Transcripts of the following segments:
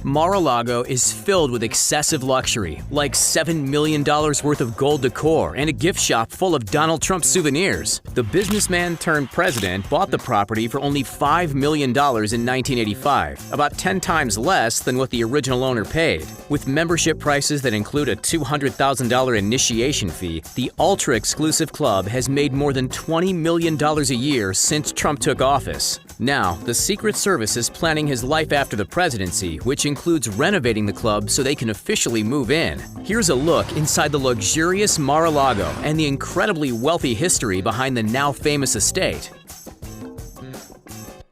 Mar-a-Lago is filled with excessive luxury, like $7 million worth of gold decor and a gift shop full of Donald Trump souvenirs. The businessman turned president bought the property for only $5 million in 1985, about 10 times less than what the original owner paid. With membership prices that include a $200,000 initiation fee, the ultra-exclusive club has made more than $20 million a year since Trump took office. Now, the Secret Service is planning his life after the presidency, which includes renovating the club so they can officially move in. Here's a look inside the luxurious Mar-a-Lago and the incredibly wealthy history behind the now famous estate.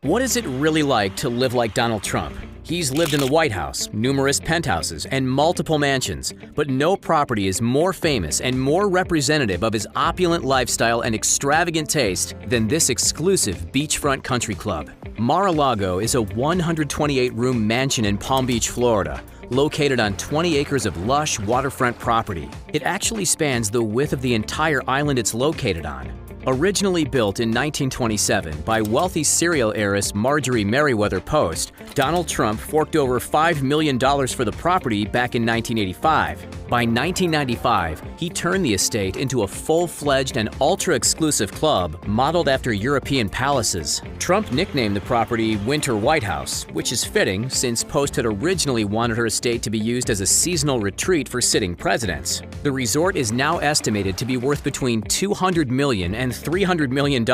What is it really like to live like Donald Trump? He's lived in the White House, numerous penthouses, and multiple mansions, but no property is more famous and more representative of his opulent lifestyle and extravagant taste than this exclusive beachfront country club. Mar-a-Lago is a 128-room mansion in Palm Beach, Florida, located on 20 acres of lush waterfront property. It actually spans the width of the entire island it's located on. Originally built in 1927 by wealthy serial heiress Marjorie Merriweather Post, Donald Trump forked over $5 million for the property back in 1985. By 1995, he turned the estate into a full-fledged and ultra-exclusive club modeled after European palaces. Trump nicknamed the property Winter White House, which is fitting since Post had originally wanted her estate to be used as a seasonal retreat for sitting presidents. The resort is now estimated to be worth between $200 million and $300 million,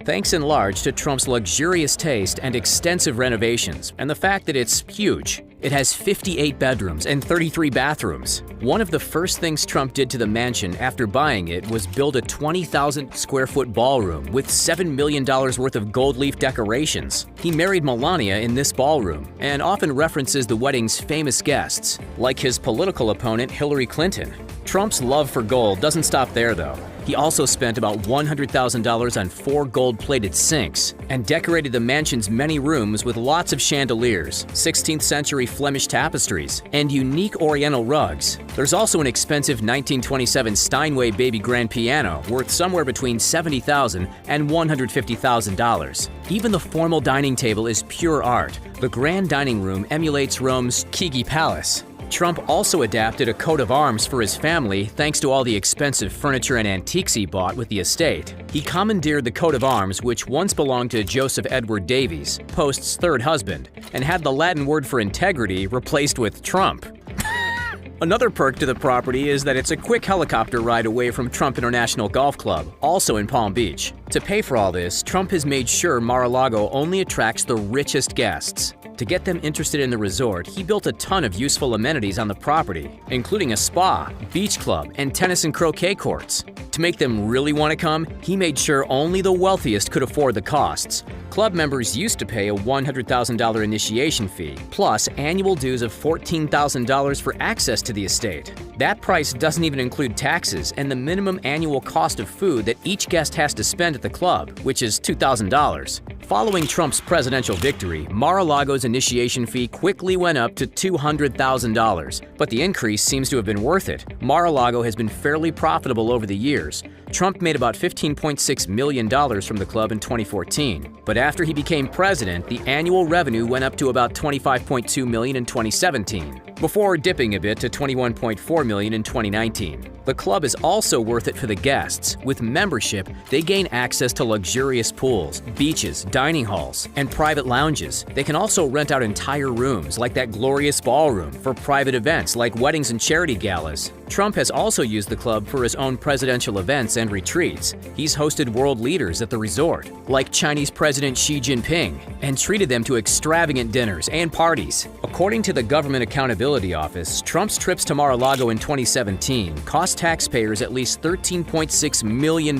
thanks in large to Trump's luxurious taste and extensive renovations, and the fact that it's huge. It has 58 bedrooms and 33 bathrooms. One of the first things Trump did to the mansion after buying it was build a 20,000 square foot ballroom with $7 million worth of gold leaf decorations. He married Melania in this ballroom and often references the wedding's famous guests, like his political opponent Hillary Clinton. Trump's love for gold doesn't stop there, though. He also spent about $100,000 on 4 gold-plated sinks and decorated the mansion's many rooms with lots of chandeliers, 16th century Flemish tapestries, and unique Oriental rugs. There's also an expensive 1927 Steinway baby grand piano worth somewhere between $70,000 and $150,000. Even the formal dining table is pure art. The grand dining room emulates Rome's Chigi Palace. Trump also adapted a coat of arms for his family thanks to all the expensive furniture and antiques he bought with the estate. He commandeered the coat of arms, which once belonged to Joseph Edward Davies, Post's third husband, and had the Latin word for integrity replaced with Trump. Another perk to the property is that it's a quick helicopter ride away from Trump International Golf Club, also in Palm Beach. To pay for all this, Trump has made sure Mar-a-Lago only attracts the richest guests. To get them interested in the resort, he built a ton of useful amenities on the property, including a spa, beach club, and tennis and croquet courts. To make them really want to come, he made sure only the wealthiest could afford the costs. Club members used to pay a $100,000 initiation fee, plus annual dues of $14,000 for access to the estate. That price doesn't even include taxes and the minimum annual cost of food that each guest has to spend at the club, which is $2,000. Following Trump's presidential victory, Mar-a-Lago's initiation fee quickly went up to $200,000, but the increase seems to have been worth it. Mar-a-Lago has been fairly profitable over the years. Trump made about $15.6 million from the club in 2014, but after he became president, the annual revenue went up to about $25.2 million in 2017, before dipping a bit to $21.4 million in 2019. The club is also worth it for the guests. With membership, they gain access to luxurious pools, beaches, dining halls, and private lounges. They can also rent out entire rooms, like that glorious ballroom, for private events like weddings and charity galas. Trump has also used the club for his own presidential events and retreats. He's hosted world leaders at the resort, like Chinese President Xi Jinping, and treated them to extravagant dinners and parties. According to the Government Accountability Office, Trump's trips to Mar-a-Lago in 2017 cost taxpayers at least $13.6 million,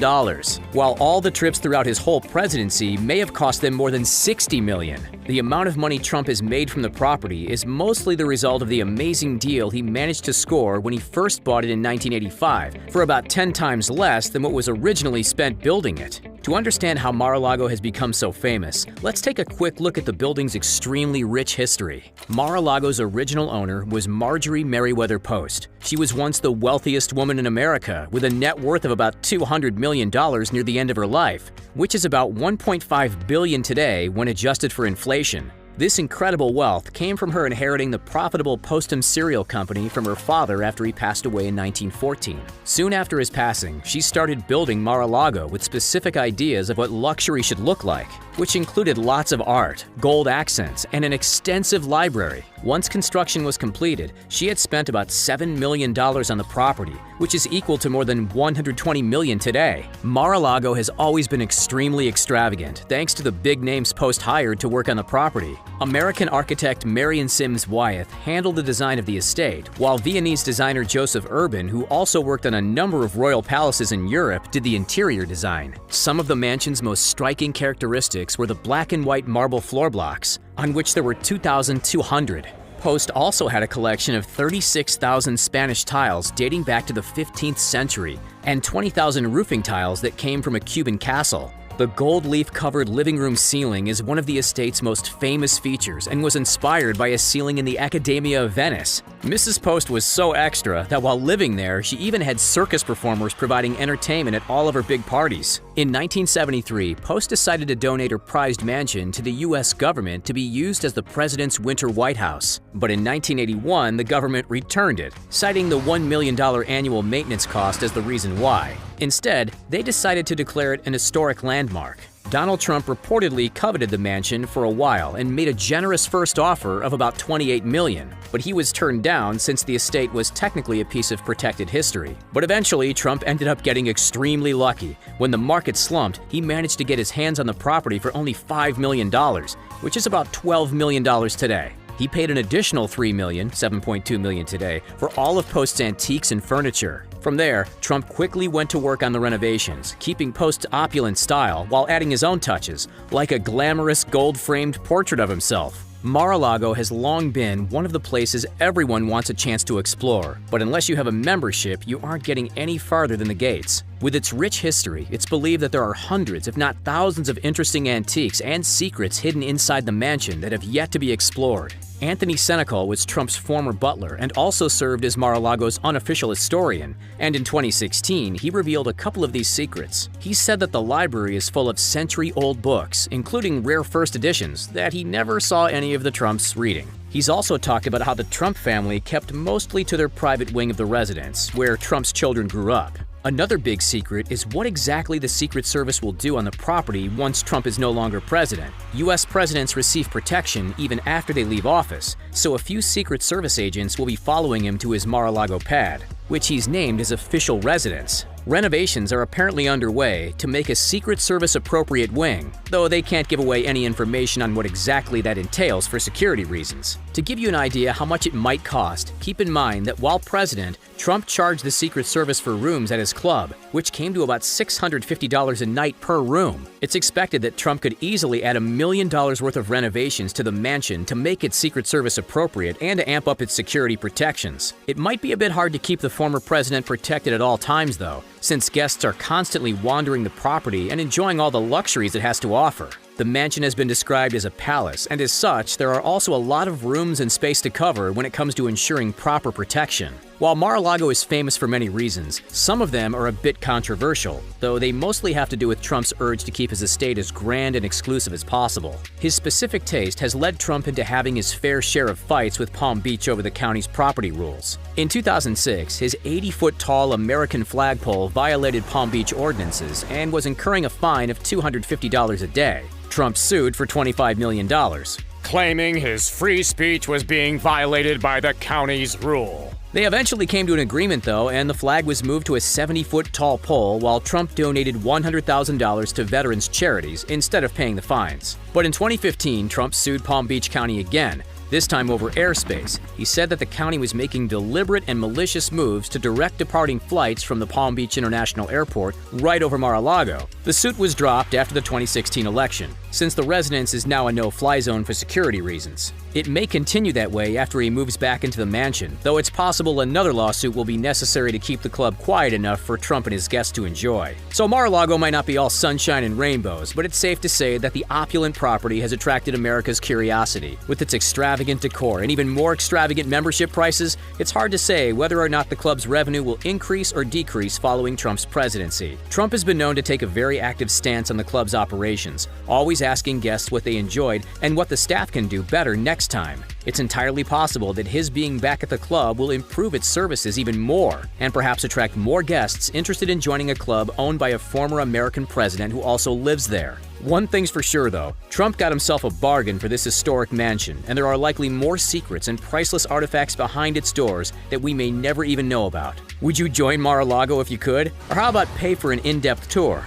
while all the trips throughout his whole presidency may have cost them more than $60 million. The amount of money Trump has made from the property is mostly the result of the amazing deal he managed to score when he first bought it in 1985 for about 10 times less than what was originally spent building it. To understand how Mar-a-Lago has become so famous, let's take a quick look at the building's extremely rich history. Mar-a-Lago's original owner was Marjorie Merriweather Post. She was once the wealthiest woman in America, with a net worth of about $200 million near the end of her life, which is about $1.5 billion today when adjusted for inflation. This incredible wealth came from her inheriting the profitable Postum cereal company from her father after he passed away in 1914. Soon after his passing, she started building Mar-a-Lago with specific ideas of what luxury should look like, which included lots of art, gold accents, and an extensive library. Once construction was completed, she had spent about $7 million on the property, which is equal to more than $120 million today. Mar-a-Lago has always been extremely extravagant, thanks to the big names Post hired to work on the property. American architect Marion Sims Wyeth handled the design of the estate, while Viennese designer Joseph Urban, who also worked on a number of royal palaces in Europe, did the interior design. Some of the mansion's most striking characteristics were the black and white marble floor blocks, on which there were 2,200. Post also had a collection of 36,000 Spanish tiles dating back to the 15th century and 20,000 roofing tiles that came from a Cuban castle. The gold leaf-covered living room ceiling is one of the estate's most famous features and was inspired by a ceiling in the Accademia of Venice. Mrs. Post was so extra that while living there, she even had circus performers providing entertainment at all of her big parties. In 1973, Post decided to donate her prized mansion to the U.S. government to be used as the president's winter White House. But in 1981, the government returned it, citing the $1 million annual maintenance cost as the reason why. Instead, they decided to declare it an historic landmark. Donald Trump reportedly coveted the mansion for a while and made a generous first offer of about $28 million, but he was turned down since the estate was technically a piece of protected history. But eventually, Trump ended up getting extremely lucky. When the market slumped, he managed to get his hands on the property for only $5 million, which is about $12 million today. He paid an additional $3 million, $7.2 million today, for all of Post's antiques and furniture. From there, Trump quickly went to work on the renovations, keeping Post's opulent style while adding his own touches, like a glamorous gold-framed portrait of himself. Mar-a-Lago has long been one of the places everyone wants a chance to explore, but unless you have a membership, you aren't getting any farther than the gates. With its rich history, it's believed that there are hundreds, if not thousands, of interesting antiques and secrets hidden inside the mansion that have yet to be explored. Anthony Senecal was Trump's former butler and also served as Mar-a-Lago's unofficial historian, and in 2016, he revealed a couple of these secrets. He said that the library is full of century-old books, including rare first editions, that he never saw any of the Trumps reading. He's also talked about how the Trump family kept mostly to their private wing of the residence, where Trump's children grew up. Another big secret is what exactly the Secret Service will do on the property once Trump is no longer president. U.S. presidents receive protection even after they leave office, so a few Secret Service agents will be following him to his Mar-a-Lago pad, which he's named his official residence. Renovations are apparently underway to make a Secret Service appropriate wing, though they can't give away any information on what exactly that entails for security reasons. To give you an idea how much it might cost, keep in mind that while president, Trump charged the Secret Service for rooms at his club, which came to about $650 a night per room. It's expected that Trump could easily add $1 million worth of renovations to the mansion to make it Secret Service appropriate and to amp up its security protections. It might be a bit hard to keep the former president protected at all times, though, since guests are constantly wandering the property and enjoying all the luxuries it has to offer. The mansion has been described as a palace, and as such, there are also a lot of rooms and space to cover when it comes to ensuring proper protection. While Mar-a-Lago is famous for many reasons, some of them are a bit controversial, though they mostly have to do with Trump's urge to keep his estate as grand and exclusive as possible. His specific taste has led Trump into having his fair share of fights with Palm Beach over the county's property rules. In 2006, his 80-foot-tall American flagpole violated Palm Beach ordinances and was incurring a fine of $250 a day. Trump sued for $25 million, claiming his free speech was being violated by the county's rule. They eventually came to an agreement, though, and the flag was moved to a 70-foot-tall pole while Trump donated $100,000 to veterans' charities instead of paying the fines. But in 2015, Trump sued Palm Beach County again, this time over airspace. He said that the county was making deliberate and malicious moves to direct departing flights from the Palm Beach International Airport right over Mar-a-Lago. The suit was dropped after the 2016 election, since the residence is now a no-fly zone for security reasons. It may continue that way after he moves back into the mansion, though it's possible another lawsuit will be necessary to keep the club quiet enough for Trump and his guests to enjoy. So Mar-a-Lago might not be all sunshine and rainbows, but it's safe to say that the opulent property has attracted America's curiosity. With its extravagant decor and even more extravagant membership prices, it's hard to say whether or not the club's revenue will increase or decrease following Trump's presidency. Trump has been known to take a very active stance on the club's operations, always asking guests what they enjoyed and what the staff can do better next time. It's entirely possible that his being back at the club will improve its services even more and perhaps attract more guests interested in joining a club owned by a former American president who also lives there. One thing's for sure though, Trump got himself a bargain for this historic mansion, and there are likely more secrets and priceless artifacts behind its doors that we may never even know about. Would you join Mar-a-Lago if you could? Or how about pay for an in-depth tour?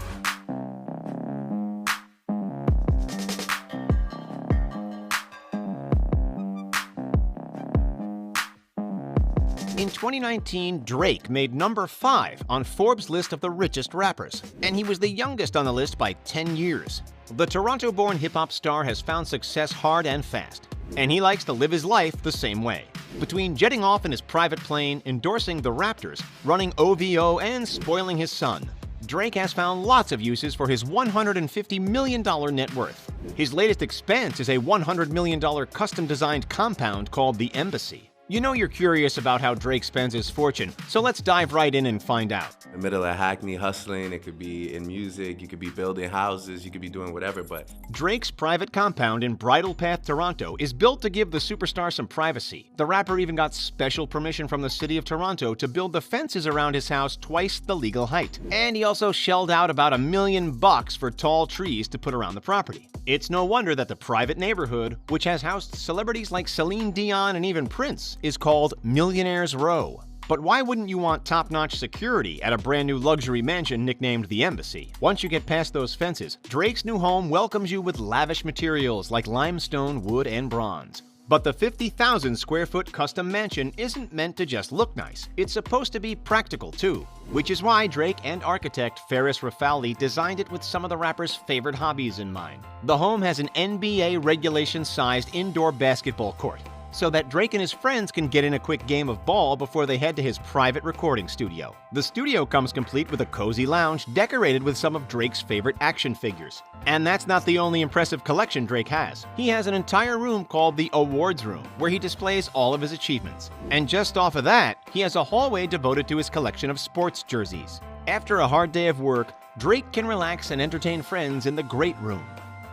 In 2019, Drake made number 5 on Forbes' list of the richest rappers, and he was the youngest on the list by 10 years. The Toronto-born hip-hop star has found success hard and fast, and he likes to live his life the same way. Between jetting off in his private plane, endorsing the Raptors, running OVO, and spoiling his son, Drake has found lots of uses for his $150 million net worth. His latest expense is a $100 million custom-designed compound called the Embassy. You know you're curious about how Drake spends his fortune, so let's dive right in and find out. In the middle of Hackney hustling, it could be in music, you could be building houses, you could be doing whatever, but Drake's private compound in Bridle Path, Toronto is built to give the superstar some privacy. The rapper even got special permission from the city of Toronto to build the fences around his house twice the legal height. And he also shelled out about $1 million for tall trees to put around the property. It's no wonder that the private neighborhood, which has housed celebrities like Celine Dion and even Prince, is called Millionaire's Row. But why wouldn't you want top-notch security at a brand new luxury mansion nicknamed the Embassy? Once you get past those fences, Drake's new home welcomes you with lavish materials like limestone, wood, and bronze. But the 50,000 square foot custom mansion isn't meant to just look nice. It's supposed to be practical too, which is why Drake and architect Ferris Rafali designed it with some of the rapper's favorite hobbies in mind. The home has an NBA regulation-sized indoor basketball court, so that Drake and his friends can get in a quick game of ball before they head to his private recording studio. The studio comes complete with a cozy lounge decorated with some of Drake's favorite action figures. And that's not the only impressive collection Drake has. He has an entire room called the Awards Room, where he displays all of his achievements. And just off of that, he has a hallway devoted to his collection of sports jerseys. After a hard day of work, Drake can relax and entertain friends in the Great Room.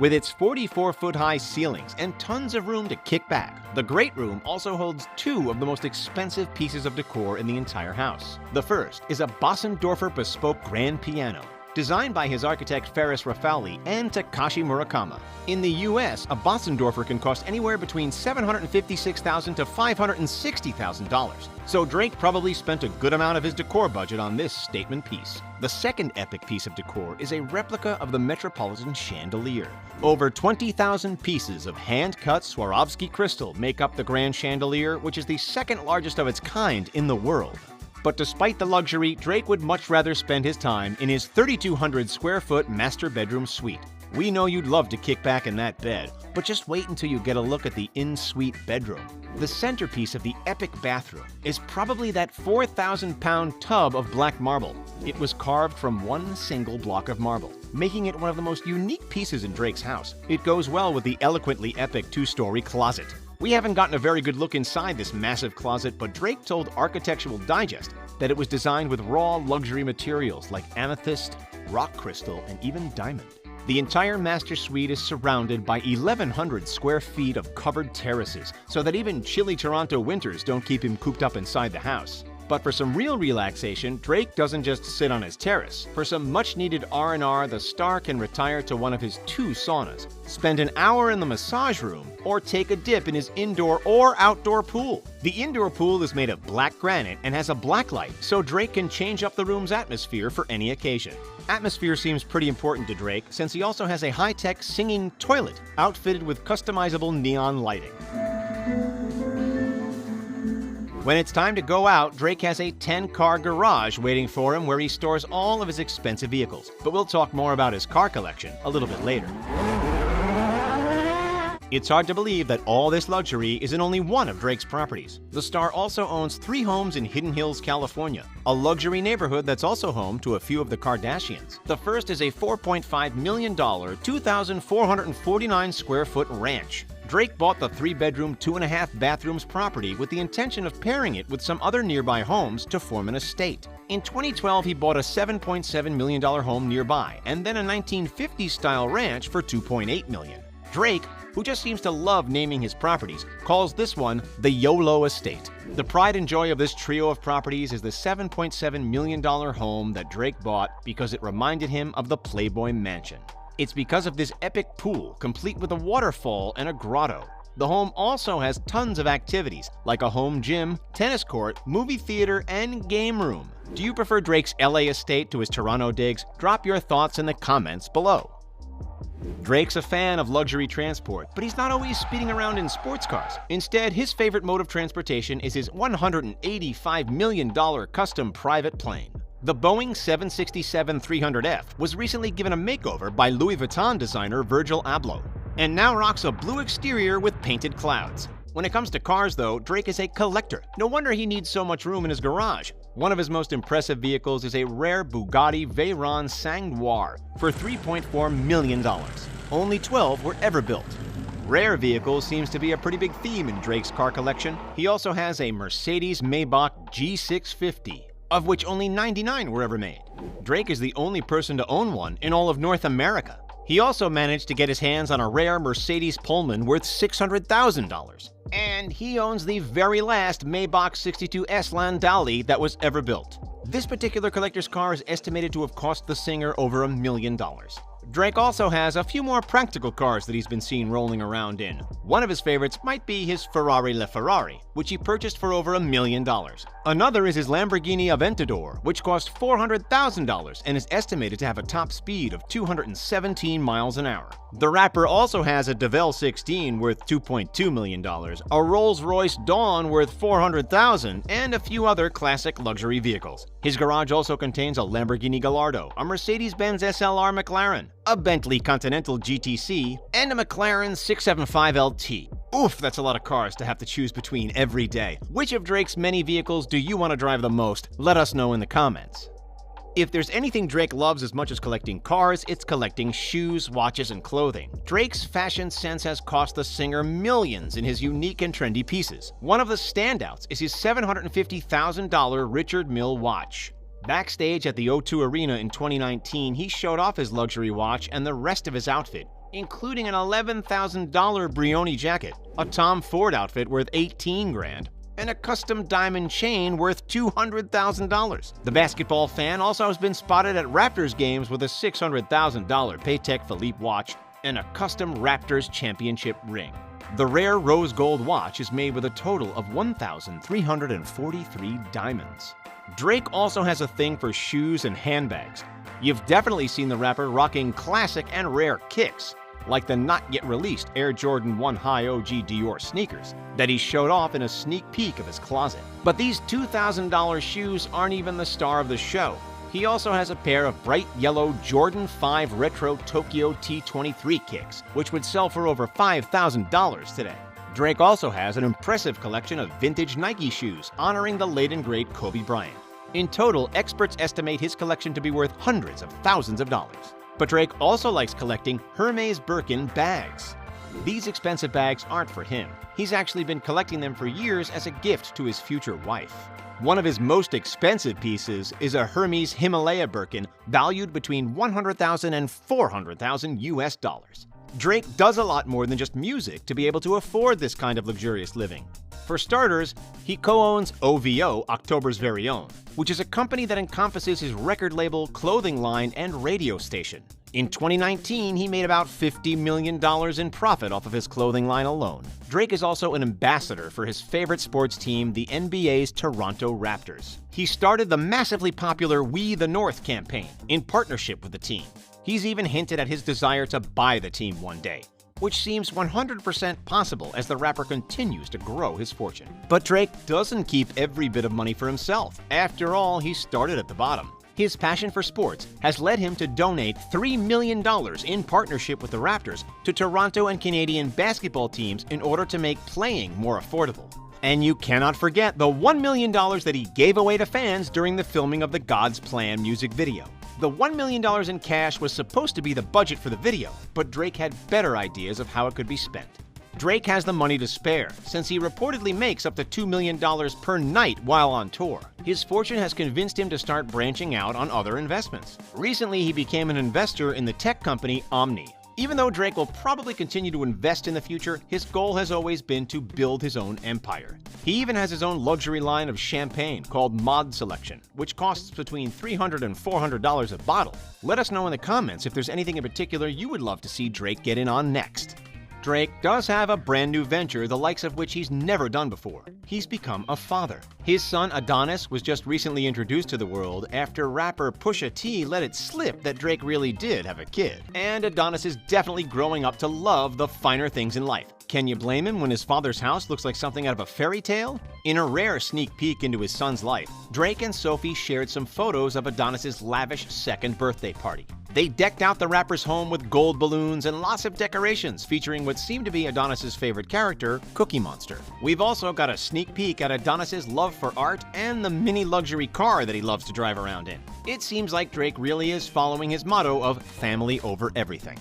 With its 44-foot-high ceilings and tons of room to kick back, the Great Room also holds 2 of the most expensive pieces of decor in the entire house. The first is a Bossendorfer bespoke grand piano, designed by his architect Ferris Rafali and Takashi Murakami. In the US, a Bossendorfer can cost anywhere between $756,000 to $560,000. So Drake probably spent a good amount of his decor budget on this statement piece. The second epic piece of decor is a replica of the Metropolitan Chandelier. Over 20,000 pieces of hand-cut Swarovski crystal make up the Grand Chandelier, which is the second largest of its kind in the world. But despite the luxury, Drake would much rather spend his time in his 3,200 square foot master bedroom suite. We know you'd love to kick back in that bed, but just wait until you get a look at the in-suite bedroom. The centerpiece of the epic bathroom is probably that 4,000-pound tub of black marble. It was carved from one single block of marble, making it one of the most unique pieces in Drake's house. It goes well with the eloquently epic 2-story closet. We haven't gotten a very good look inside this massive closet, but Drake told Architectural Digest that it was designed with raw luxury materials like amethyst, rock crystal, and even diamond. The entire master suite is surrounded by 1,100 square feet of covered terraces, so that even chilly Toronto winters don't keep him cooped up inside the house. But for some real relaxation, Drake doesn't just sit on his terrace. For some much-needed R&R, the star can retire to one of his 2 saunas, spend an hour in the massage room, or take a dip in his indoor or outdoor pool. The indoor pool is made of black granite and has a black light, so Drake can change up the room's atmosphere for any occasion. Atmosphere seems pretty important to Drake, since he also has a high-tech singing toilet outfitted with customizable neon lighting. When it's time to go out, Drake has a 10-car garage waiting for him where he stores all of his expensive vehicles. But we'll talk more about his car collection a little bit later. It's hard to believe that all this luxury is in only one of Drake's properties. The star also owns 3 homes in Hidden Hills, California, a luxury neighborhood that's also home to a few of the Kardashians. The first is a $4.5 million, 2,449 square foot ranch. Drake bought the 3-bedroom, 2.5 bathrooms property with the intention of pairing it with some other nearby homes to form an estate. In 2012, he bought a $7.7 million home nearby, and then a 1950s-style ranch for $2.8 million. Drake, who just seems to love naming his properties, calls this one the YOLO Estate. The pride and joy of this trio of properties is the $7.7 million home that Drake bought because it reminded him of the Playboy Mansion. It's because of this epic pool, complete with a waterfall and a grotto. The home also has tons of activities, like a home gym, tennis court, movie theater, and game room. Do you prefer Drake's LA estate to his Toronto digs? Drop your thoughts in the comments below. Drake's a fan of luxury transport, but he's not always speeding around in sports cars. Instead, his favorite mode of transportation is his $185 million custom private plane. The Boeing 767-300F was recently given a makeover by Louis Vuitton designer Virgil Abloh, and now rocks a blue exterior with painted clouds. When it comes to cars, though, Drake is a collector. No wonder he needs so much room in his garage. One of his most impressive vehicles is a rare Bugatti Veyron Sang-Noir for $3.4 million. Only 12 were ever built. Rare vehicles seems to be a pretty big theme in Drake's car collection. He also has a Mercedes-Maybach G650, of which only 99 were ever made. Drake is the only person to own one in all of North America. He also managed to get his hands on a rare Mercedes Pullman worth $600,000. And he owns the very last Maybach 62S Landaulet that was ever built. This particular collector's car is estimated to have cost the singer over $1 million. Drake also has a few more practical cars that he's been seen rolling around in. One of his favorites might be his Ferrari LaFerrari, which he purchased for over $1 million. Another is his Lamborghini Aventador, which cost $400,000 and is estimated to have a top speed of 217 miles an hour. The rapper also has a DeVille 16 worth $2.2 million, a Rolls-Royce Dawn worth $400,000, and a few other classic luxury vehicles. His garage also contains a Lamborghini Gallardo, a Mercedes-Benz SLR McLaren, a Bentley Continental GTC, and a McLaren 675 LT. Oof, that's a lot of cars to have to choose between every day. Which of Drake's many vehicles do you want to drive the most? Let us know in the comments. If there's anything Drake loves as much as collecting cars, it's collecting shoes, watches, and clothing. Drake's fashion sense has cost the singer millions in his unique and trendy pieces. One of the standouts is his $750,000 Richard Mille watch. Backstage at the O2 Arena in 2019, he showed off his luxury watch and the rest of his outfit, including an $11,000 Brioni jacket, a Tom Ford outfit worth $18 grand, and a custom diamond chain worth $200,000. The basketball fan also has been spotted at Raptors games with a $600,000 Patek Philippe watch and a custom Raptors championship ring. The rare rose gold watch is made with a total of 1,343 diamonds. Drake also has a thing for shoes and handbags. You've definitely seen the rapper rocking classic and rare kicks, like the not-yet-released Air Jordan 1 High OG Dior sneakers that he showed off in a sneak peek of his closet. But these $2,000 shoes aren't even the star of the show. He also has a pair of bright yellow Jordan 5 Retro Tokyo T23 kicks, which would sell for over $5,000 today. Drake also has an impressive collection of vintage Nike shoes honoring the late and great Kobe Bryant. In total, experts estimate his collection to be worth hundreds of thousands of dollars. But Drake also likes collecting Hermes Birkin bags. These expensive bags aren't for him. He's actually been collecting them for years as a gift to his future wife. One of his most expensive pieces is a Hermes Himalaya Birkin valued between $100,000 and $400,000 US dollars. Drake does a lot more than just music to be able to afford this kind of luxurious living. For starters, he co-owns OVO, October's Very Own, which is a company that encompasses his record label, clothing line, and radio station. In 2019, he made about $50 million in profit off of his clothing line alone. Drake is also an ambassador for his favorite sports team, the NBA's Toronto Raptors. He started the massively popular We the North campaign in partnership with the team. He's even hinted at his desire to buy the team one day, which seems 100% possible as the rapper continues to grow his fortune. But Drake doesn't keep every bit of money for himself. After all, he started at the bottom. His passion for sports has led him to donate $3 million in partnership with the Raptors to Toronto and Canadian basketball teams in order to make playing more affordable. And you cannot forget the $1 million that he gave away to fans during the filming of the God's Plan music video. The $1 million in cash was supposed to be the budget for the video, but Drake had better ideas of how it could be spent. Drake has the money to spare, since he reportedly makes up to $2 million per night while on tour. His fortune has convinced him to start branching out on other investments. Recently, he became an investor in the tech company Omni. Even though Drake will probably continue to invest in the future, his goal has always been to build his own empire. He even has his own luxury line of champagne called Mod Selection, which costs between $300 and $400 a bottle. Let us know in the comments if there's anything in particular you would love to see Drake get in on next. Drake does have a brand new venture, the likes of which he's never done before. He's become a father. His son Adonis was just recently introduced to the world after rapper Pusha T let it slip that Drake really did have a kid. And Adonis is definitely growing up to love the finer things in life. Can you blame him when his father's house looks like something out of a fairy tale? In a rare sneak peek into his son's life, Drake and Sophie shared some photos of Adonis's lavish second birthday party. They decked out the rapper's home with gold balloons and lots of decorations featuring what seemed to be Adonis's favorite character, Cookie Monster. We've also got a sneak peek at Adonis's love for art and the mini luxury car that he loves to drive around in. It seems like Drake really is following his motto of family over everything.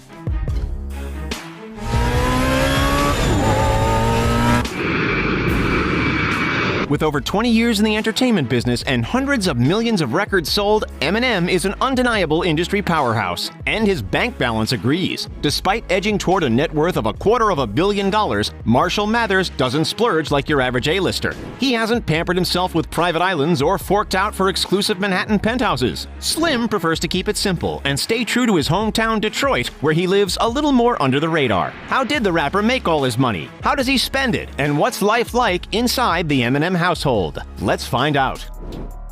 With over 20 years in the entertainment business and hundreds of millions of records sold, Eminem is an undeniable industry powerhouse, and his bank balance agrees. Despite edging toward a net worth of $250 million, Marshall Mathers doesn't splurge like your average A-lister. He hasn't pampered himself with private islands or forked out for exclusive Manhattan penthouses. Slim prefers to keep it simple and stay true to his hometown Detroit, where he lives a little more under the radar. How did the rapper make all his money? How does he spend it? And what's life like inside the Eminem household? Let's find out.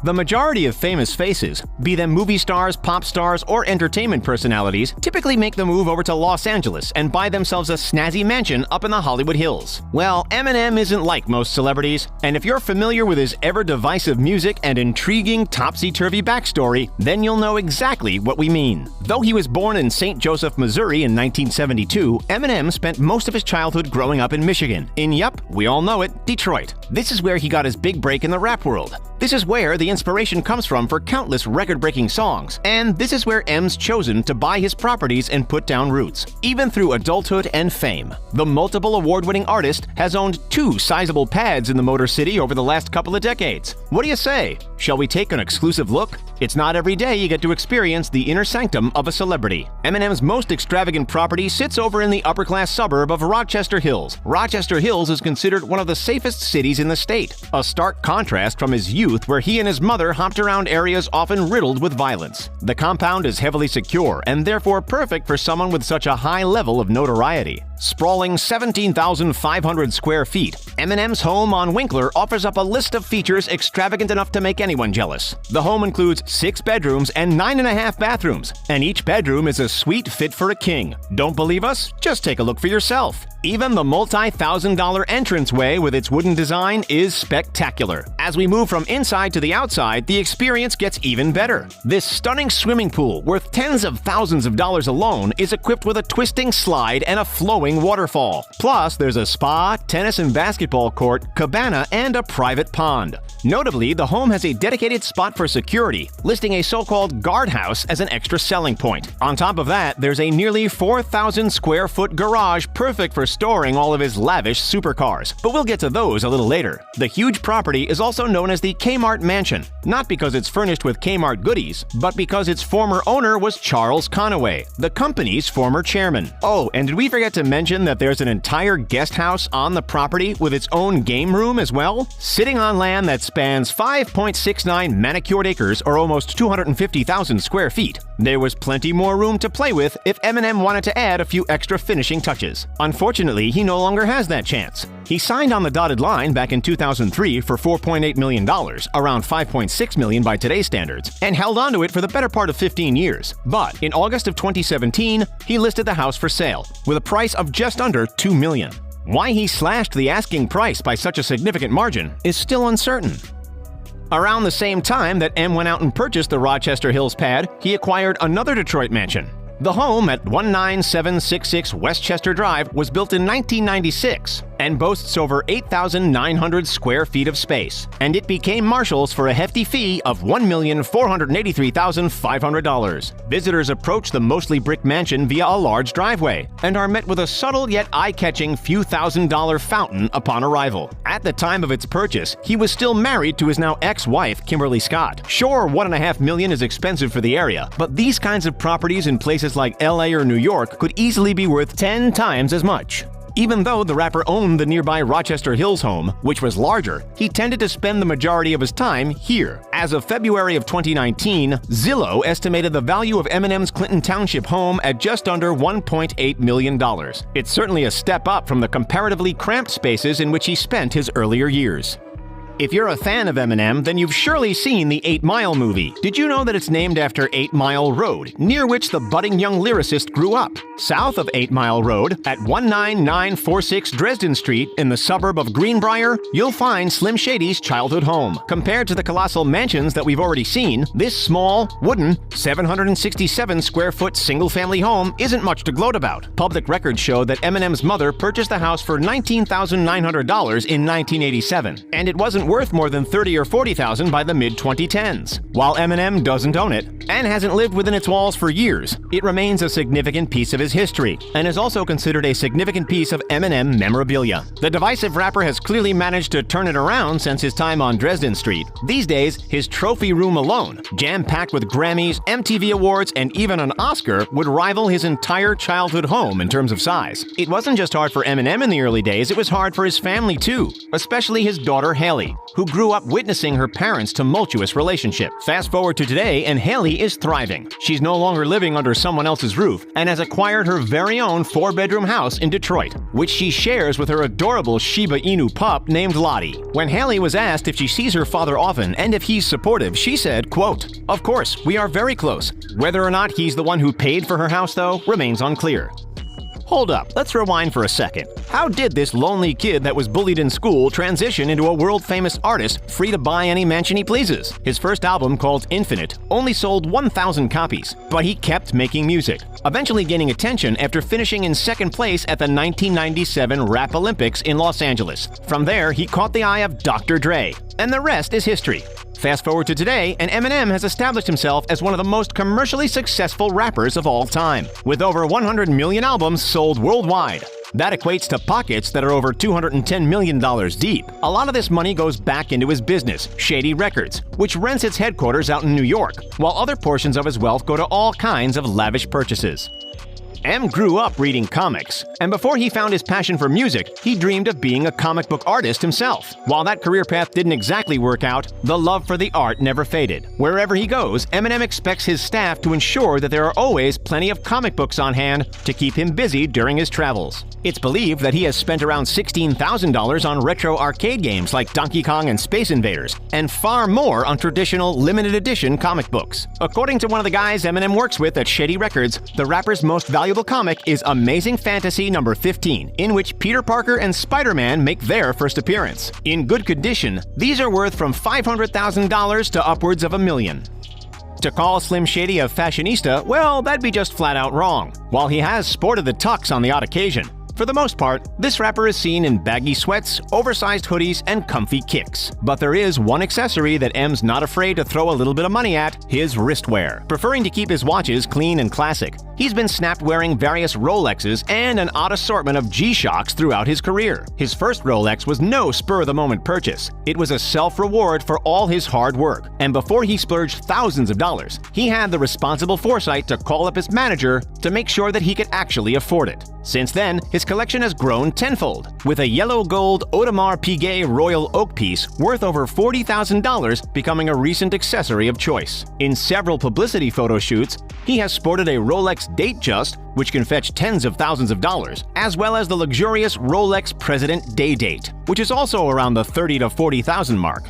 The majority of famous faces, be them movie stars, pop stars, or entertainment personalities, typically make the move over to Los Angeles and buy themselves a snazzy mansion up in the Hollywood Hills. Well, Eminem isn't like most celebrities, and if you're familiar with his ever-divisive music and intriguing topsy-turvy backstory, then you'll know exactly what we mean. Though he was born in St. Joseph, Missouri in 1972, Eminem spent most of his childhood growing up in Michigan. Yup, we all know it, Detroit. This is where he got his big break in the rap world. This is where the inspiration comes from for countless record-breaking songs, and this is where M's chosen to buy his properties and put down roots. Even through adulthood and fame, the multiple award-winning artist has owned 2 sizable pads in the Motor City over the last couple of decades. What do you say? Shall we take an exclusive look? It's not every day you get to experience the inner sanctum of a celebrity. Eminem's most extravagant property sits over in the upper-class suburb of Rochester Hills. Rochester Hills is considered one of the safest cities in the state, a stark contrast from his youth where he and his mother hopped around areas often riddled with violence. The compound is heavily secure and therefore perfect for someone with such a high level of notoriety. Sprawling 17,500 square feet, Eminem's home on Winkler offers up a list of features extravagant enough to make anyone jealous. The home includes 6 bedrooms and 9.5 bathrooms, and each bedroom is a suite fit for a king. Don't believe us? Just take a look for yourself. Even the multi-$1,000 entranceway with its wooden design is spectacular. As we move from inside to the outside, the experience gets even better. This stunning swimming pool, worth tens of thousands of dollars alone, is equipped with a twisting slide and a flowing waterfall. Plus, there's a spa, tennis and basketball court, cabana, and a private pond. Notably, the home has a dedicated spot for security, listing a so-called guardhouse as an extra selling point. On top of that, there's a nearly 4,000 square foot garage perfect for storing all of his lavish supercars. But we'll get to those a little later. The huge property is also known as the Kmart Mansion, not because it's furnished with Kmart goodies, but because its former owner was Charles Conaway, the company's former chairman. Oh, and did we forget to mention that there's an entire guest house on the property with its own game room as well? Sitting on land that spans 5.69 manicured acres or almost 250,000 square feet, there was plenty more room to play with if Eminem wanted to add a few extra finishing touches. Unfortunately, he no longer has that chance. He signed on the dotted line back in 2003 for $4.8 million, around $5.6 million by today's standards, and held onto it for the better part of 15 years. But in August of 2017, he listed the house for sale, with a price of just under $2 million. Why he slashed the asking price by such a significant margin is still uncertain. Around the same time that M went out and purchased the Rochester Hills pad, he acquired another Detroit mansion. The home at 19766 Westchester Drive was built in 1996 and boasts over 8,900 square feet of space, and it became Marshall's for a hefty fee of $1,483,500. Visitors approach the mostly brick mansion via a large driveway and are met with a subtle yet eye-catching few $1,000 fountain upon arrival. At the time of its purchase, he was still married to his now ex-wife, Kimberly Scott. Sure, $1.5 million is expensive for the area, but these kinds of properties in places like LA or New York could easily be worth 10 times as much. Even though the rapper owned the nearby Rochester Hills home, which was larger, he tended to spend the majority of his time here. As of February of 2019, Zillow estimated the value of Eminem's Clinton Township home at just under $1.8 million. It's certainly a step up from the comparatively cramped spaces in which he spent his earlier years. If you're a fan of Eminem, then you've surely seen the 8 Mile movie. Did you know that it's named after 8 Mile Road, near which the budding young lyricist grew up? South of 8 Mile Road, at 19946 Dresden Street in the suburb of Greenbrier, you'll find Slim Shady's childhood home. Compared to the colossal mansions that we've already seen, this small, wooden, 767-square-foot single-family home isn't much to gloat about. Public records show that Eminem's mother purchased the house for $19,900 in 1987, and it wasn't worth more than $30,000 or $40,000 by the mid-2010s. While Eminem doesn't own it, and hasn't lived within its walls for years, it remains a significant piece of his history, and is also considered a significant piece of Eminem memorabilia. The divisive rapper has clearly managed to turn it around since his time on Dresden Street. These days, his trophy room alone, jam-packed with Grammys, MTV Awards, and even an Oscar, would rival his entire childhood home in terms of size. It wasn't just hard for Eminem in the early days, it was hard for his family too, especially his daughter Haley, who grew up witnessing her parents' tumultuous relationship. Fast forward to today, and Haley is thriving. She's no longer living under someone else's roof and has acquired her very own 4-bedroom house in Detroit, which she shares with her adorable Shiba Inu pup named Lottie. When Haley was asked if she sees her father often and if he's supportive, she said, quote, "Of course, we are very close. Whether or not he's the one who paid for her house, though, remains unclear." Hold up, let's rewind for a second. How did this lonely kid that was bullied in school transition into a world-famous artist free to buy any mansion he pleases? His first album, called Infinite, only sold 1,000 copies, but he kept making music, eventually gaining attention after finishing in second place at the 1997 Rap Olympics in Los Angeles. From there, he caught the eye of Dr. Dre, and the rest is history. Fast forward to today, and Eminem has established himself as one of the most commercially successful rappers of all time, with over 100 million albums sold worldwide. That equates to pockets that are over $210 million deep. A lot of this money goes back into his business, Shady Records, which rents its headquarters out in New York, while other portions of his wealth go to all kinds of lavish purchases. M grew up reading comics, and before he found his passion for music, he dreamed of being a comic book artist himself. While that career path didn't exactly work out, the love for the art never faded. Wherever he goes, Eminem expects his staff to ensure that there are always plenty of comic books on hand to keep him busy during his travels. It's believed that he has spent around $16,000 on retro arcade games like Donkey Kong and Space Invaders, and far more on traditional limited edition comic books. According to one of the guys Eminem works with at Shady Records, the rapper's most valuable comic is Amazing Fantasy number 15, in which Peter Parker and Spider-Man make their first appearance. In good condition, these are worth from $500,000 to upwards of $1 million. To call Slim Shady a fashionista, well, that'd be just flat out wrong. While he has sported the tux on the odd occasion, for the most part, this rapper is seen in baggy sweats, oversized hoodies, and comfy kicks. But there is one accessory that M's not afraid to throw a little bit of money at: his wristwear. Preferring to keep his watches clean and classic, he's been snapped wearing various Rolexes and an odd assortment of G-Shocks throughout his career. His first Rolex was no spur-of-the-moment purchase. It was a self-reward for all his hard work, and before he splurged thousands of dollars, he had the responsible foresight to call up his manager to make sure that he could actually afford it. Since then, his collection has grown tenfold, with a yellow gold Audemars Piguet Royal Oak piece worth over $40,000 becoming a recent accessory of choice. In several publicity photo shoots, he has sported a Rolex Datejust, which can fetch tens of thousands of dollars, as well as the luxurious Rolex President Day Date, which is also around the $30,000 to $40,000 mark.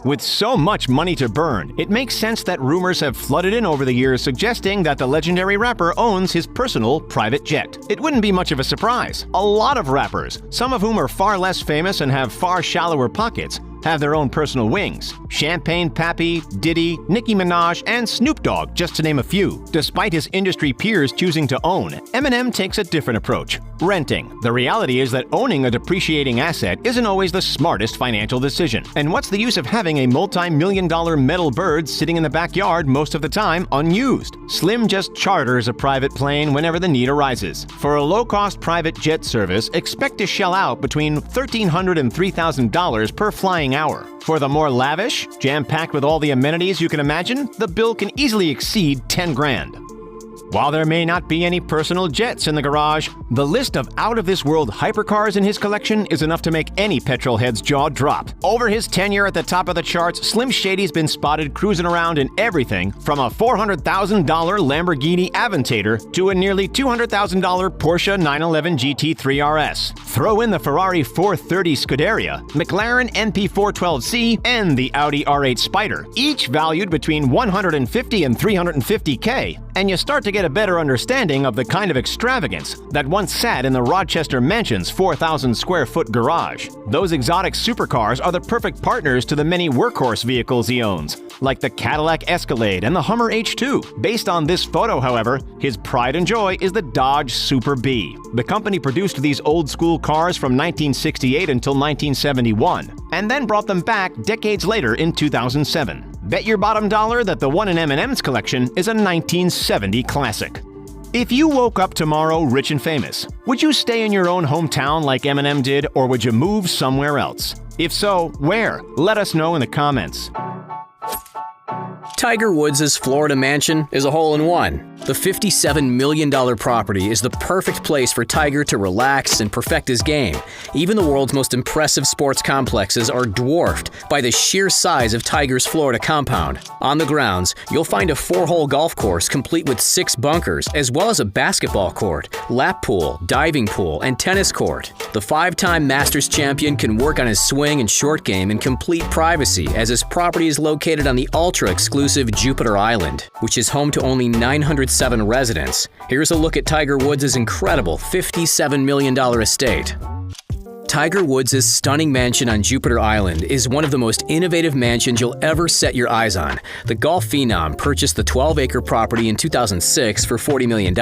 With so much money to burn, it makes sense that rumors have flooded in over the years suggesting that the legendary rapper owns his personal private jet. It wouldn't be much of a surprise. A lot of rappers, some of whom are far less famous and have far shallower pockets, have their own personal wings. Champagne Pappy, Diddy, Nicki Minaj, and Snoop Dogg, just to name a few. Despite his industry peers choosing to own, Eminem takes a different approach. Renting. The reality is that owning a depreciating asset isn't always the smartest financial decision. And what's the use of having a multi-million-dollar metal bird sitting in the backyard most of the time unused? Slim just charters a private plane whenever the need arises. For a low-cost private jet service, expect to shell out between $1,300 and $3,000 per flying hour. For the more lavish, jam-packed with all the amenities you can imagine, the bill can easily exceed $10 grand. While there may not be any personal jets in the garage, the list of out-of-this-world hypercars in his collection is enough to make any petrolhead's jaw drop. Over his tenure at the top of the charts, Slim Shady's been spotted cruising around in everything from a $400,000 Lamborghini Aventador to a nearly $200,000 Porsche 911 GT3 RS. Throw in the Ferrari 430 Scuderia, McLaren MP412C, and the Audi R8 Spider, each valued between $150 and $350K, and you start to get a better understanding of the kind of extravagance that once sat in the Rochester Mansion's 4,000 square foot garage. Those exotic supercars are the perfect partners to the many workhorse vehicles he owns, like the Cadillac Escalade and the Hummer H2. Based on this photo, however, his pride and joy is the Dodge Super B. The company produced these old-school cars from 1968 until 1971, and then brought them back decades later in 2007. Bet your bottom dollar that the one in Eminem's collection is a 1970 classic. If you woke up tomorrow rich and famous, would you stay in your own hometown like Eminem did, or would you move somewhere else? If so, where? Let us know in the comments. Tiger Woods' Florida mansion is a hole-in-one. The $57 million property is the perfect place for Tiger to relax and perfect his game. Even the world's most impressive sports complexes are dwarfed by the sheer size of Tiger's Florida compound. On the grounds, you'll find a 4-hole golf course complete with 6 bunkers, as well as a basketball court, lap pool, diving pool, and tennis court. The 5-time Masters champion can work on his swing and short game in complete privacy, as his property is located on the ultra-exclusive Jupiter Island, which is home to only 907 residents. Here's a look at Tiger Woods' incredible $57 million estate. Tiger Woods' stunning mansion on Jupiter Island is one of the most innovative mansions you'll ever set your eyes on. The golf phenom purchased the 12-acre property in 2006 for $40 million,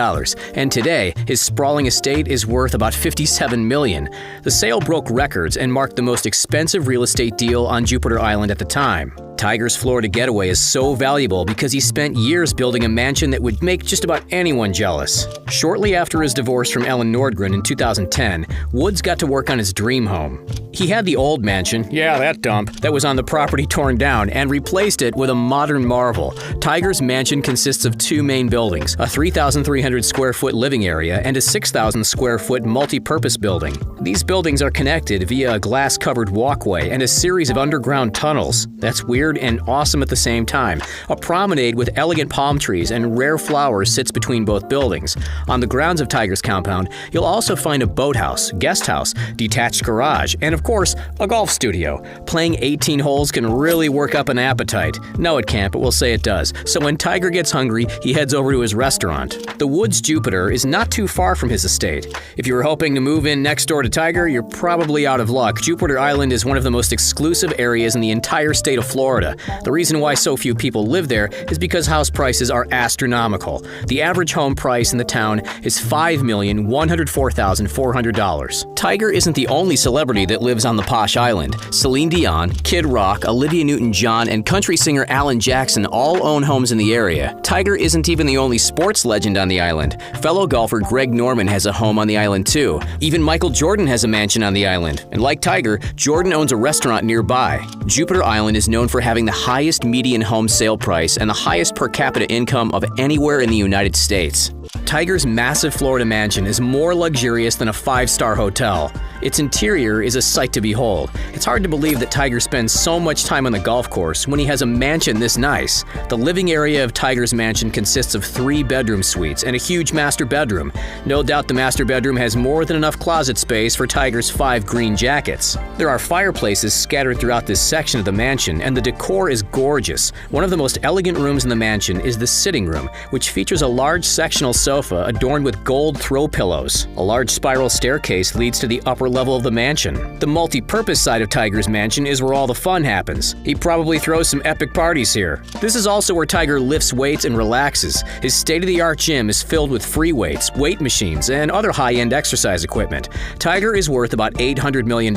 and today his sprawling estate is worth about $57 million. The sale broke records and marked the most expensive real estate deal on Jupiter Island at the time. Tiger's Florida getaway is so valuable because he spent years building a mansion that would make just about anyone jealous. Shortly after his divorce from Ellen Nordgren in 2010, Woods got to work on his dream home. He had the old mansion, that dump, that was on the property torn down, and replaced it with a modern marvel. Tiger's mansion consists of 2 main buildings, a 3,300 square foot living area and a 6,000 square foot multi-purpose building. These buildings are connected via a glass-covered walkway and a series of underground tunnels. That's weird and awesome at the same time. A promenade with elegant palm trees and rare flowers sits between both buildings. On the grounds of Tiger's compound, you'll also find a boathouse, guest house, detached garage, and of course, a golf studio. Playing 18 holes can really work up an appetite. No, it can't, but we'll say it does. So when Tiger gets hungry, he heads over to his restaurant. The Woods Jupiter is not too far from his estate. If you were hoping to move in next door to Tiger, you're probably out of luck. Jupiter Island is one of the most exclusive areas in the entire state of Florida. The reason why so few people live there is because house prices are astronomical. The average home price in the town is $5,104,400. Tiger isn't the only celebrity that lives on the posh island. Celine Dion, Kid Rock, Olivia Newton-John, and country singer Alan Jackson all own homes in the area. Tiger isn't even the only sports legend on the island. Fellow golfer Greg Norman has a home on the island too. Even Michael Jordan has a mansion on the island. And like Tiger, Jordan owns a restaurant nearby. Jupiter Island is known for having the highest median home sale price and the highest per capita income of anywhere in the United States. Tiger's massive Florida mansion is more luxurious than a 5-star hotel. Its interior is a sight to behold. It's hard to believe that Tiger spends so much time on the golf course when he has a mansion this nice. The living area of Tiger's mansion consists of 3 bedroom suites and a huge master bedroom. No doubt the master bedroom has more than enough closet space for Tiger's 5 green jackets. There are fireplaces scattered throughout this section of the mansion, and the decor is gorgeous. One of the most elegant rooms in the mansion is the sitting room, which features a large sectional sofa adorned with gold throw pillows. A large spiral staircase leads to the upper lower level of the mansion. The multi-purpose side of Tiger's mansion is where all the fun happens. He probably throws some epic parties here. This is also where Tiger lifts weights and relaxes. His state-of-the-art gym is filled with free weights, weight machines, and other high-end exercise equipment. Tiger is worth about $800 million,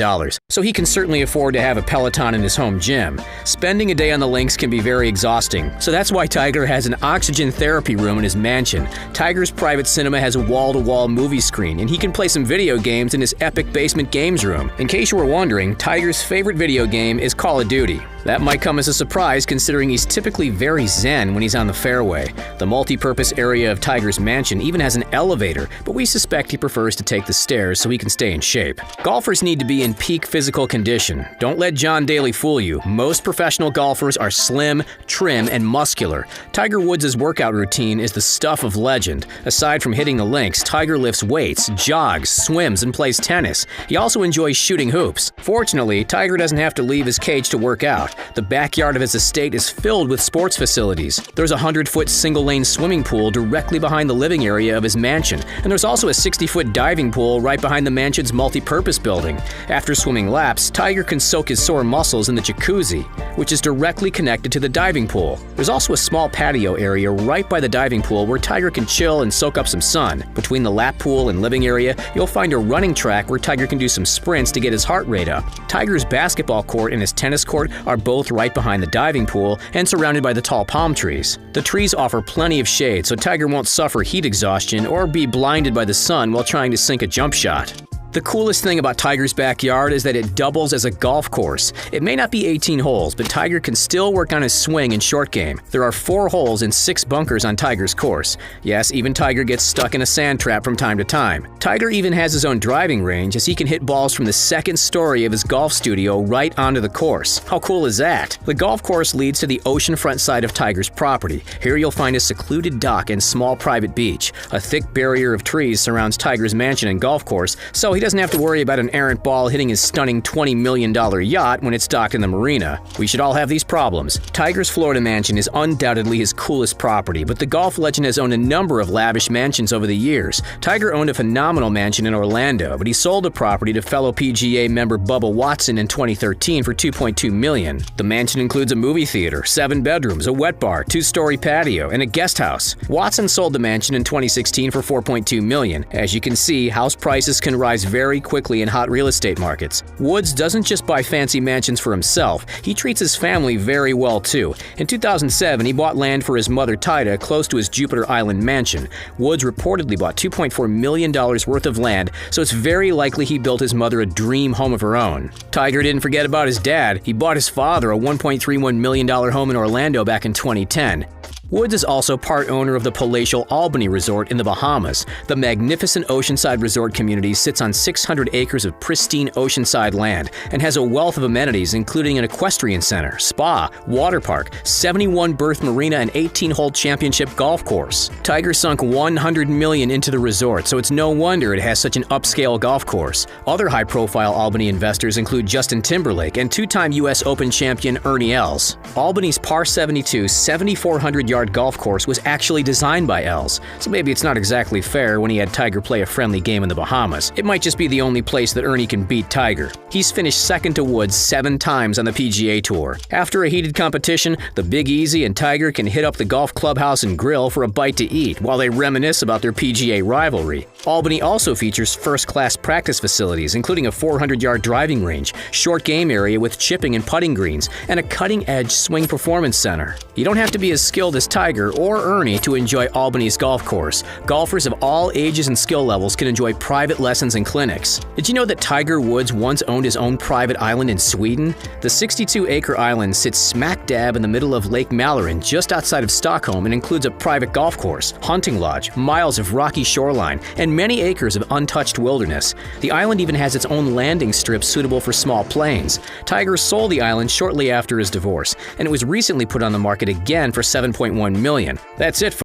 so he can certainly afford to have a Peloton in his home gym. Spending a day on the links can be very exhausting, so that's why Tiger has an oxygen therapy room in his mansion. Tiger's private cinema has a wall-to-wall movie screen, and he can play some video games in his epic basement games room. In case you were wondering, Tiger's favorite video game is Call of Duty. That might come as a surprise considering he's typically very zen when he's on the fairway. The multi-purpose area of Tiger's mansion even has an elevator, but we suspect he prefers to take the stairs so he can stay in shape. Golfers need to be in peak physical condition. Don't let John Daly fool you. Most professional golfers are slim, trim, and muscular. Tiger Woods' workout routine is the stuff of legend. Aside from hitting the links, Tiger lifts weights, jogs, swims, and plays tennis. He also enjoys shooting hoops. Fortunately, Tiger doesn't have to leave his cage to work out. The backyard of his estate is filled with sports facilities. There's a 100-foot single-lane swimming pool directly behind the living area of his mansion, and there's also a 60-foot diving pool right behind the mansion's multi-purpose building. After swimming laps, Tiger can soak his sore muscles in the jacuzzi, which is directly connected to the diving pool. There's also a small patio area right by the diving pool where Tiger can chill and soak up some sun. Between the lap pool and living area, you'll find a running track where Tiger can do some sprints to get his heart rate up. Tiger's basketball court and his tennis court are both right behind the diving pool and surrounded by the tall palm trees. The trees offer plenty of shade, so Tiger won't suffer heat exhaustion or be blinded by the sun while trying to sink a jump shot. The coolest thing about Tiger's backyard is that it doubles as a golf course. It may not be 18 holes, but Tiger can still work on his swing and short game. There are 4 holes and 6 bunkers on Tiger's course. Yes, even Tiger gets stuck in a sand trap from time to time. Tiger even has his own driving range as he can hit balls from the 2nd story of his golf studio right onto the course. How cool is that? The golf course leads to the oceanfront side of Tiger's property. Here you'll find a secluded dock and small private beach. A thick barrier of trees surrounds Tiger's mansion and golf course, so he doesn't have to worry about an errant ball hitting his stunning $20 million yacht when it's docked in the marina. We should all have these problems. Tiger's Florida mansion is undoubtedly his coolest property, but the golf legend has owned a number of lavish mansions over the years. Tiger owned a phenomenal mansion in Orlando, but he sold the property to fellow PGA member Bubba Watson in 2013 for $2.2 million. The mansion includes a movie theater, 7 bedrooms, a wet bar, 2-story patio, and a guest house. Watson sold the mansion in 2016 for $4.2 million. As you can see, house prices can rise very quickly in hot real estate markets. Woods doesn't just buy fancy mansions for himself, he treats his family very well too. In 2007, he bought land for his mother Tida close to his Jupiter Island mansion. Woods reportedly bought $2.4 million worth of land, so it's very likely he built his mother a dream home of her own. Tiger didn't forget about his dad. He bought his father a $1.31 million home in Orlando back in 2010. Woods is also part owner of the palatial Albany Resort in the Bahamas. The magnificent oceanside resort community sits on 600 acres of pristine oceanside land and has a wealth of amenities including an equestrian center, spa, water park, 71-berth marina, and 18-hole championship golf course. Tiger sunk $100 million into the resort, so it's no wonder it has such an upscale golf course. Other high-profile Albany investors include Justin Timberlake and 2-time U.S. Open champion Ernie Els. Albany's par 72, 7,400-yard golf course was actually designed by Els, so maybe it's not exactly fair when he had Tiger play a friendly game in the Bahamas. It might just be the only place that Ernie can beat Tiger. He's finished second to Woods 7 times on the PGA Tour. After a heated competition, the Big Easy and Tiger can hit up the golf clubhouse and grill for a bite to eat while they reminisce about their PGA rivalry. Albany also features first-class practice facilities, including a 400-yard driving range, short game area with chipping and putting greens, and a cutting-edge swing performance center. You don't have to be as skilled as Tiger or Ernie to enjoy Albany's golf course. Golfers of all ages and skill levels can enjoy private lessons and clinics. Did you know that Tiger Woods once owned his own private island in Sweden? The 62-acre island sits smack dab in the middle of Lake Mälaren, just outside of Stockholm, and includes a private golf course, hunting lodge, miles of rocky shoreline, and many acres of untouched wilderness. The island even has its own landing strip suitable for small planes. Tiger sold the island shortly after his divorce, and it was recently put on the market again for $7.1 million. That's it, folks.